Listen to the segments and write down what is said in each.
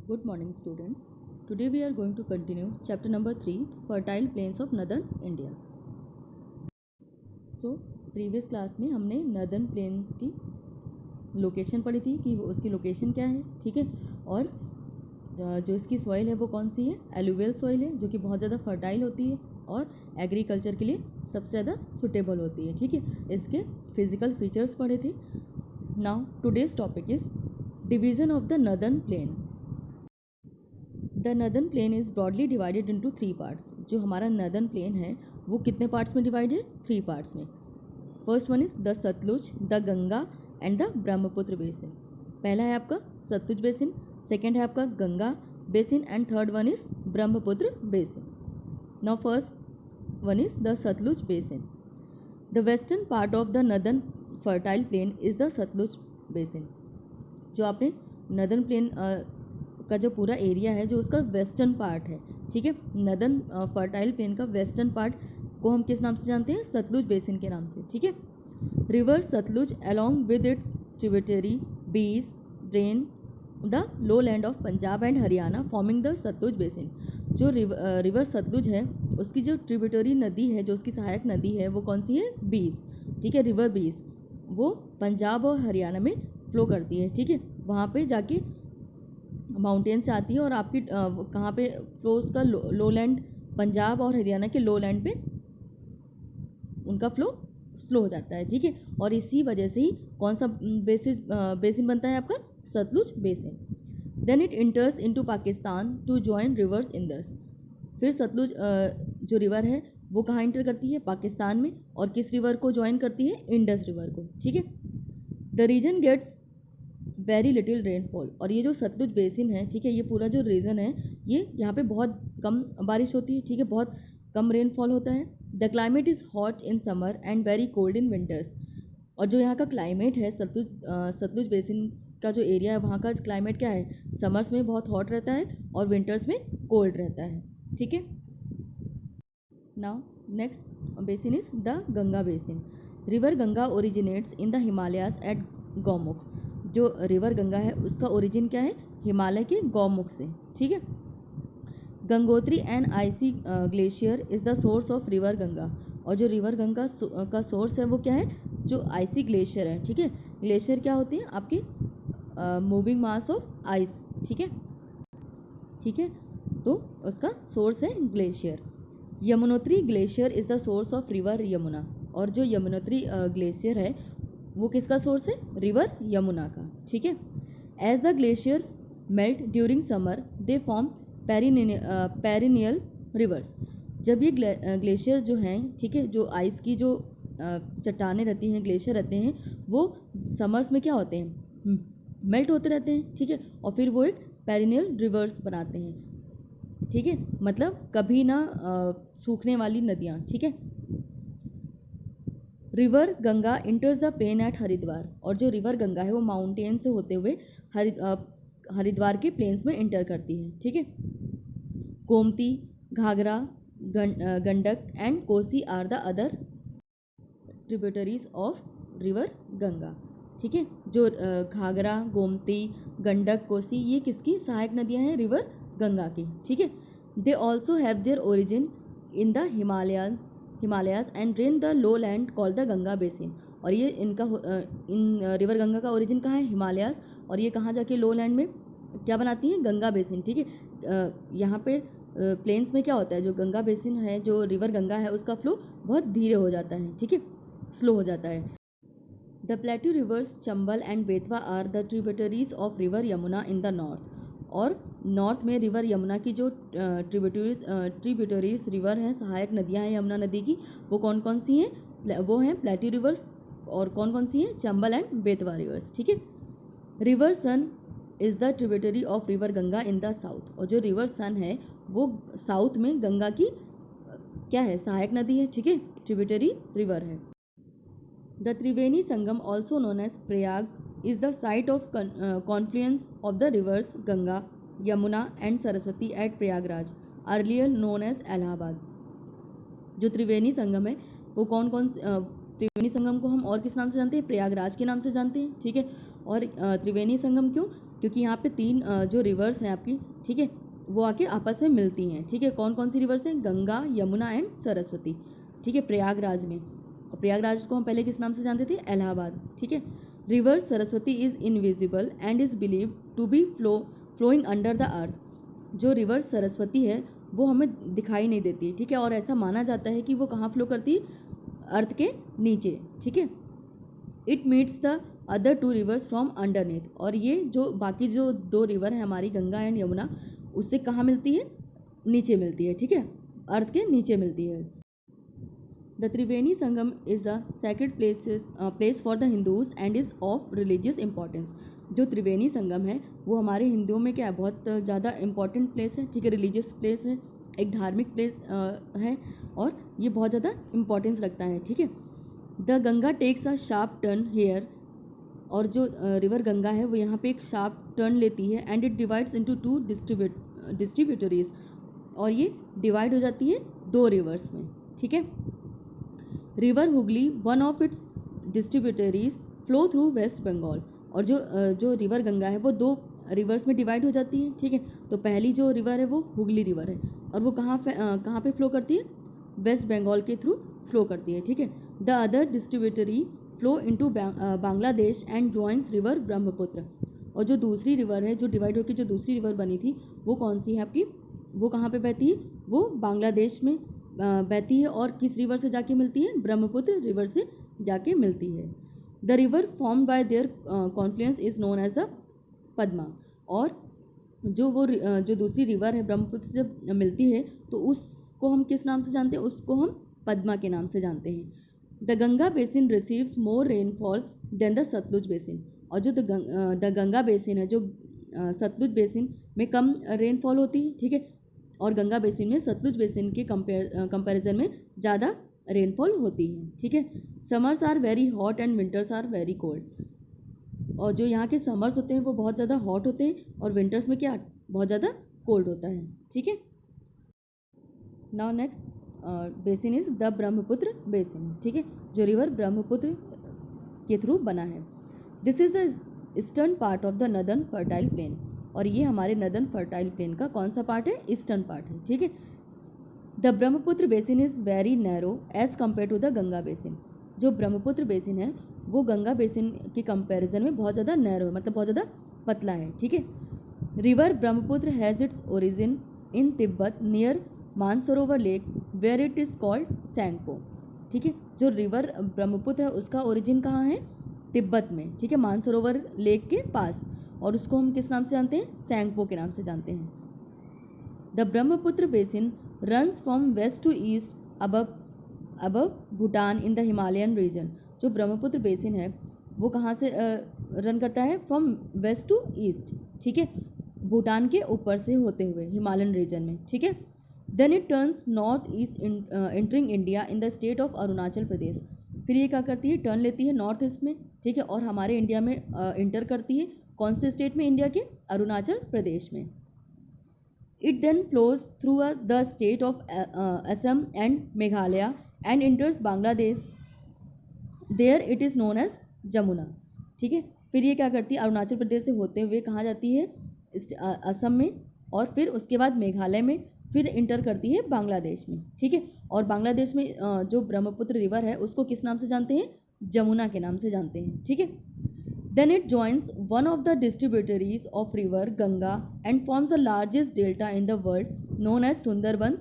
Good morning, students. Today we are going to continue chapter number 3, Fertile Plains of Northern India. So, previous class में हमने northern planes की location पढ़ी थी कि उसकी location क्या है, ठीक है। और जो इसकी सॉइल है वो कौन सी है, एलुवियल सॉइल है, जो कि बहुत ज़्यादा फर्टाइल होती है और एग्रीकल्चर के लिए सबसे ज़्यादा सुटेबल होती है, ठीक है। इसके फिजिकल फीचर्स पढ़े थे। Now today's topic is division of the northern plain. The northern plain is broadly divided into 3 parts. जो हमारा नर्दर्न प्लेन है वो कितने पार्ट्स में डिवाइड है, 3 पार्ट्स में। First one is the Sutlej, the Ganga and the Brahmaputra basin. पहला है आपका सतलुज बेसिन, सेकेंड है आपका Ganga basin and third one is Brahmaputra basin. Now first one is the Sutlej basin. The western part of the northern fertile plain is the Sutlej basin. जो आपने northern plane का जो पूरा एरिया है, जो उसका वेस्टर्न पार्ट है, ठीक है। नर्दर्न फर्टाइल प्लेन का वेस्टर्न पार्ट को हम किस नाम से जानते हैं, सतलुज बेसिन के नाम से, ठीक है। River Sutlej along with its tributaries drain the low land of Punjab and Haryana forming the Sutlej basin. जो रिवर सतलुज है उसकी जो ट्रिब्यूटरी नदी है, जो उसकी सहायक नदी है, वो कौन सी है, बीज, ठीक है। रिवर बीज वो पंजाब और हरियाणा में फ्लो करती है, ठीक है। वहाँ पे जाके माउंटेन से आती है और आपकी कहाँ पे फ्लो, उसका लो लैंड, पंजाब और हरियाणा के लो लैंड पे उनका फ्लो स्लो हो जाता है, ठीक है। और इसी वजह से ही कौन सा बेसिन बनता है आपका, Sutlej basin. Then it enters into Pakistan to join rivers Indus. फिर सतलुज जो रिवर है वो कहाँ इंटर करती है, पाकिस्तान में, और किस रिवर को ज्वाइन करती है, इंडस रिवर को, ठीक है। The region gets very little rainfall. और ये जो सतलुज बेसिन है, ठीक है, ये पूरा जो रीजन है, ये यहाँ पे बहुत कम बारिश होती है, ठीक है, बहुत कम रेनफॉल होता है। The climate is hot in summer and very cold in winters. और जो यहाँ का क्लाइमेट है, सतलुज बेसिन का जो एरिया है, वहाँ का क्लाइमेट क्या है, समर्स में बहुत हॉट रहता है और विंटर्स में कोल्ड रहता है, ठीक है। Now next basin is the Ganga basin. River Ganga originates in the Himalayas at Gaumukh. जो रिवर गंगा है उसका ओरिजिन क्या है, हिमालय के गौमुख से, ठीक है। Gangotri and IC glacier is the source of river Ganga. और जो रिवर गंगा का सोर्स है वो क्या है, जो आईसी ग्लेशियर है, ठीक है। ग्लेशियर क्या होती है, आपकी मूविंग मास ऑफ आइस, ठीक है, ठीक है। तो उसका सोर्स है glacier. Yamunotri glacier is the source of river Yamuna. और जो यमुनोत्री ग्लेशियर है वो किसका सोर्स है, रिवर यमुना का, ठीक है। As the glacier melt during summer they form perennial rivers. जब ये ग्लेशियर जो हैं, ठीक है, जो आइस की जो चट्टानें रहती हैं, ग्लेशियर रहते हैं, वो समर्स में क्या होते हैं, मेल्ट होते रहते हैं, ठीक है। और फिर वो एक पेरिनियल रिवर्स बनाते हैं, ठीक है, मतलब कभी ना सूखने वाली नदियाँ, ठीक है। River Ganga enters the plain at Haridwar. और जो रिवर गंगा है वो माउंटेन से होते हुए हरिद्वार के प्लेन्स में इंटर करती है, ठीक है। Gomti, Ghaghara, Gandak and Kosi are the other tributaries of river Ganga, ठीक है। जो घाघरा, गोमती, गंडक, कोसी, ये किसकी सहायक नदियां हैं, रिवर गंगा की, ठीक है। They also have their origin in the Himalayas and drain the low land called the Ganga basin. और ये इनका इन रिवर गंगा का ओरिजिन कहाँ है, हिमालयाज, और ये कहाँ जाके लो लैंड में क्या बनाती है, गंगा बेसिन, ठीक है। यहाँ पे प्लेन्स में क्या होता है, जो गंगा बेसिन है, जो रिवर गंगा है, उसका फ्लो बहुत धीरे हो जाता है, ठीक है, स्लो हो जाता है। The plateau rivers Chambal and Betwa are the tributaries of river Yamuna in the north. और नॉर्थ में रिवर यमुना की जो ट्रिब्यूटरीज रिवर हैं, सहायक नदियां हैं यमुना नदी की, वो कौन कौन सी हैं, वो हैं प्लेट्यू रिवर्स, और कौन कौन सी हैं, चंबल एंड बेतवा रिवर्स, ठीक है। River Son is the tributary of river Ganga in the south. और जो रिवर सन है वो साउथ में गंगा की क्या है, सहायक नदी है, ठीक है, ट्रिब्यूटरी रिवर है। The Triveni Sangam also known as Prayag is the site of confluence of the rivers Ganga, Yamuna and Saraswati at Prayagraj, earlier known as Allahabad. जो त्रिवेणी संगम है वो कौन कौन त्रिवेणी संगम को हम और किस नाम से जानते हैं? प्रयागराज के नाम से जानते हैं, ठीक है। और त्रिवेणी संगम क्यों? क्योंकि यहाँ पे तीन जो रिवर्स हैं आपकी, ठीक है, वो आके आपस में मिलती हैं, ठीक है। कौन कौन सी रिवर्स हैं? गंगा, यमुना एंड सरस्वती, ठीक है, प्रयागराज में। और प्रयागराज को हम पहले किस नाम से जानते थे? इलाहाबाद, ठीक है। River Saraswati is invisible and is believe to be flowing under the earth. जो रिवर सरस्वती है वो हमें दिखाई नहीं देती, ठीक है, और ऐसा माना जाता है कि वो कहाँ फ्लो करती है? अर्थ के नीचे, ठीक है। It meets the other two rivers from underneath. और ये जो बाकी जो दो रिवर है हमारी, गंगा एंड यमुना, उससे कहाँ मिलती है? नीचे मिलती है, ठीक है, अर्थ के नीचे मिलती है। The Triveni Sangam is a sacred place for the Hindus and is of religious importance. जो त्रिवेणी संगम है वो हमारे हिंदुओं में क्या है? बहुत ज़्यादा इंपॉर्टेंट प्लेस है, ठीक है, रिलीजियस प्लेस है, एक धार्मिक प्लेस है, और ये बहुत ज़्यादा इंपॉर्टेंस रखता है, ठीक है। The Ganga takes a sharp turn here. और जो रिवर गंगा है वो यहाँ पे एक शार्प टर्न लेती है, and it divides into two distributaries. और ये डिवाइड हो जाती है दो रिवर्स में, ठीक है। River Hooghly, one of its distributaries, flow through West Bengal. और जो रिवर गंगा है वो दो रिवर्स में डिवाइड हो जाती है, ठीक है। तो पहली जो रिवर है वो हुगली रिवर है, और वो कहाँ पे फ्लो करती है? वेस्ट बंगाल के थ्रू फ्लो करती है, ठीक है। The other distributary flow into Bangladesh and joins river Brahmaputra. और जो दूसरी रिवर है, जो डिवाइड होकर जो दूसरी रिवर बनी थी, वो कौन सी है आपकी? वो कहाँ पे बहती है? वो बांग्लादेश में बहती है, और किस रिवर से जाके मिलती है? ब्रह्मपुत्र रिवर से जाके मिलती है। The river formed by their confluence is known as the Padma. और जो दूसरी रिवर है ब्रह्मपुत्र से जब मिलती है तो उसको हम किस नाम से जानते हैं? उसको हम पद्मा के नाम से जानते हैं। The Ganga basin receives more rainfall than the Sutlej basin. और जो द गंगा बेसिन है, जो सतलुज बेसिन में कम रेनफॉल होती है, ठीक है, और गंगा बेसिन में सतलुज बेसिन के कंपैरिजन में ज़्यादा रेनफॉल होती है, ठीक है। Summers are very hot and winters are very cold. और जो यहाँ के समर्स होते हैं वो बहुत ज़्यादा हॉट होते हैं, और विंटर्स में क्या? बहुत ज़्यादा कोल्ड होता है, ठीक है। Now next basin is the Brahmaputra basin, ठीक है, जो रिवर ब्रह्मपुत्र के थ्रू बना है। This is the eastern part of the northern fertile plain. और ये हमारे नदर्न फर्टाइल प्लेन का कौन सा पार्ट है? ईस्टर्न पार्ट है, ठीक है। The Brahmaputra basin is very narrow as compare to the Ganga basin. जो ब्रह्मपुत्र बेसिन है वो गंगा बेसिन के कंपैरिजन में बहुत ज़्यादा नैरो है, मतलब बहुत ज़्यादा पतला है, ठीक है। River Brahmaputra has its origin in Tibet near Mansarovar lake where it is called Tsangpo, ठीक है। जो रिवर ब्रह्मपुत्र है उसका ओरिजिन कहाँ है? तिब्बत में, ठीक है, मानसरोवर लेक के पास, और उसको हम किस नाम से जानते हैं? सैंगपो के नाम से जानते हैं। The Brahmaputra basin runs from west to east above Bhutan in the Himalayan region. जो ब्रह्मपुत्र बेसिन है वो कहाँ से रन करता है? फ्रॉम वेस्ट टू ईस्ट, ठीक है, भूटान के ऊपर से होते हुए हिमालयन रीजन में, ठीक है। Then it turns north east entering India in the state of Arunachal Pradesh. फिर ये क्या करती है? टर्न लेती है नॉर्थ ईस्ट में, ठीक है, और हमारे इंडिया में इंटर करती है। कौन से स्टेट में? इंडिया के अरुणाचल प्रदेश में। It then flows through the state of Assam and Meghalaya and enters Bangladesh. There it is known as Jamuna, ठीक है। फिर ये क्या करती है? अरुणाचल प्रदेश से होते हुए कहाँ जाती है? असम में, और फिर उसके बाद मेघालय में, फिर इंटर करती है बांग्लादेश में, ठीक है। और बांग्लादेश में जो ब्रह्मपुत्र रिवर है उसको किस नाम से जानते हैं? जमुना के नाम से जानते हैं, ठीक है। Then it joins one of the distributaries of river Ganga and forms the largest delta in the world known as Sundarban।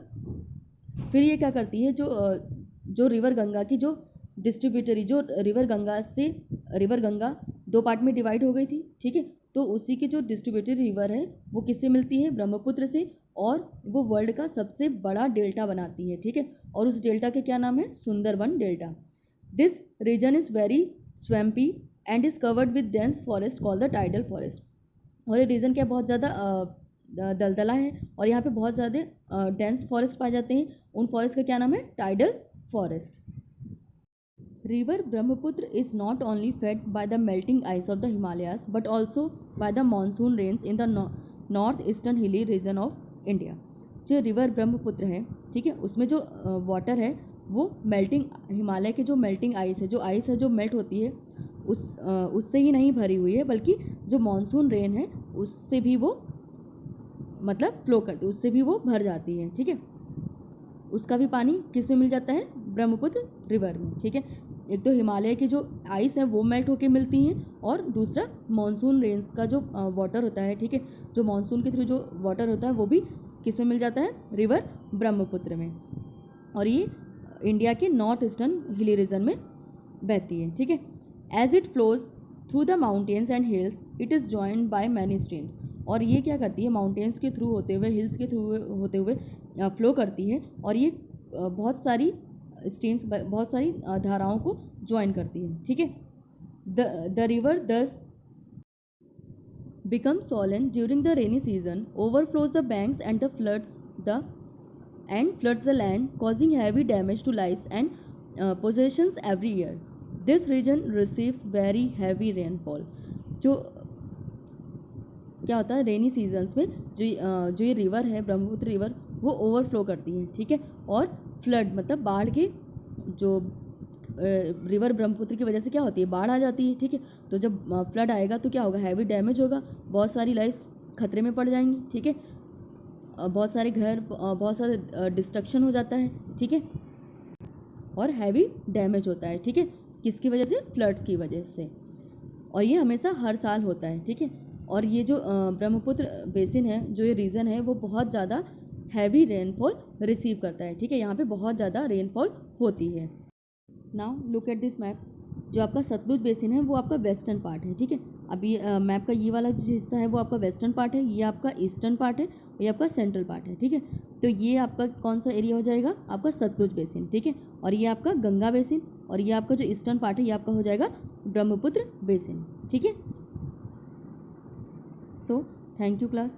फिर ये क्या करती है? जो रिवर गंगा की जो डिस्ट्रीब्यूटरी, जो रिवर गंगा दो पार्ट में डिवाइड हो गई थी, ठीक है, तो उसी की जो डिस्ट्रीब्यूटरी रिवर है वो किससे मिलती है? ब्रह्मपुत्र से, और वो वर्ल्ड का सबसे बड़ा डेल्टा बनाती है, ठीक है, और उस डेल्टा के क्या नाम है? Sundarban delta. This region is very swampy and is covered with dense forest called the tidal forest. और ये रीजन क्या? बहुत ज़्यादा दलदला है, और यहाँ पे बहुत ज़्यादा डेंस फॉरेस्ट पाए जाते हैं। उन फॉरेस्ट का क्या नाम है? Tidal forest. River Brahmaputra is not only fed by the melting ice of the Himalayas but also by the monsoon rains in the north eastern hilly region of India. जो रिवर ब्रह्मपुत्र है, ठीक है, उसमें जो वाटर है वो मेल्टिंग, हिमालय के जो मेल्टिंग आइस है, जो आइस है जो मेल्ट होती है उससे ही नहीं भरी हुई है, बल्कि जो मानसून रेन है उससे भी वो मतलब फ्लो करती है, उससे भी वो भर जाती है। ठीक है, उसका भी पानी किस में मिल जाता है? ब्रह्मपुत्र रिवर में। ठीक है, एक तो हिमालय की जो आइस है वो मेल्ट होके मिलती हैं, और दूसरा मानसून रेन्स का जो वाटर होता है, ठीक है, जो मानसून के थ्रू जो वाटर होता है वो भी किस में मिल जाता है? रिवर ब्रह्मपुत्र में। और ये इंडिया के नॉर्थ ईस्टर्न हिली रीजन में बहती है। ठीक है, as it flows through the mountains and hills it is joined by many streams. और ये क्या करती है? माउंटेन्स के थ्रू होते हुए, हिल्स के थ्रू होते हुए फ्लो करती है, और ये बहुत सारी स्ट्रीम्स, बहुत सारी धाराओं को ज्वाइन करती है। ठीक है, द रिवर दस becomes swollen during the rainy season, overflows the banks and floods the land, causing heavy damage to lives and possessions every year. This region receives very heavy rainfall. जो क्या होता है rainy seasons में, जो ये river है Brahmaputra river, वो overflow करती है। ठीक है, और फ्लड मतलब बाढ़ के, जो रिवर ब्रह्मपुत्र की वजह से क्या होती है? बाढ़ आ जाती है। ठीक है, तो जब फ्लड आएगा तो क्या होगा? हैवी डैमेज होगा, बहुत सारी लाइफ खतरे में पड़ जाएंगी। ठीक है, बहुत सारे घर, बहुत सारे डिस्ट्रक्शन हो जाता है। ठीक है, और हैवी डैमेज होता है। ठीक है, किसकी वजह से? फ्लड की वजह से। और ये हमेशा हर साल होता है। ठीक है, और ये जो ब्रह्मपुत्र बेसिन है, जो ये रीजन है, वो बहुत ज़्यादा हैवी रेनफॉल रिसीव करता है। ठीक है, यहाँ पे बहुत ज़्यादा रेनफॉल होती है। Now look at this map. जो आपका सतलुज बेसिन है वो आपका वेस्टर्न पार्ट है। ठीक है, अभी मैप का ये वाला जो हिस्सा है वो आपका वेस्टर्न पार्ट है, ये आपका ईस्टर्न पार्ट है, ये आपका सेंट्रल पार्ट है। ठीक है, तो ये आपका कौन सा एरिया हो जाएगा? आपका सतलुज बेसिन। ठीक है, और ये आपका गंगा बेसिन, और ये आपका जो ईस्टर्न पार्ट है ये आपका हो जाएगा ब्रह्मपुत्र बेसिन। ठीक है, तो थैंक यू क्लास।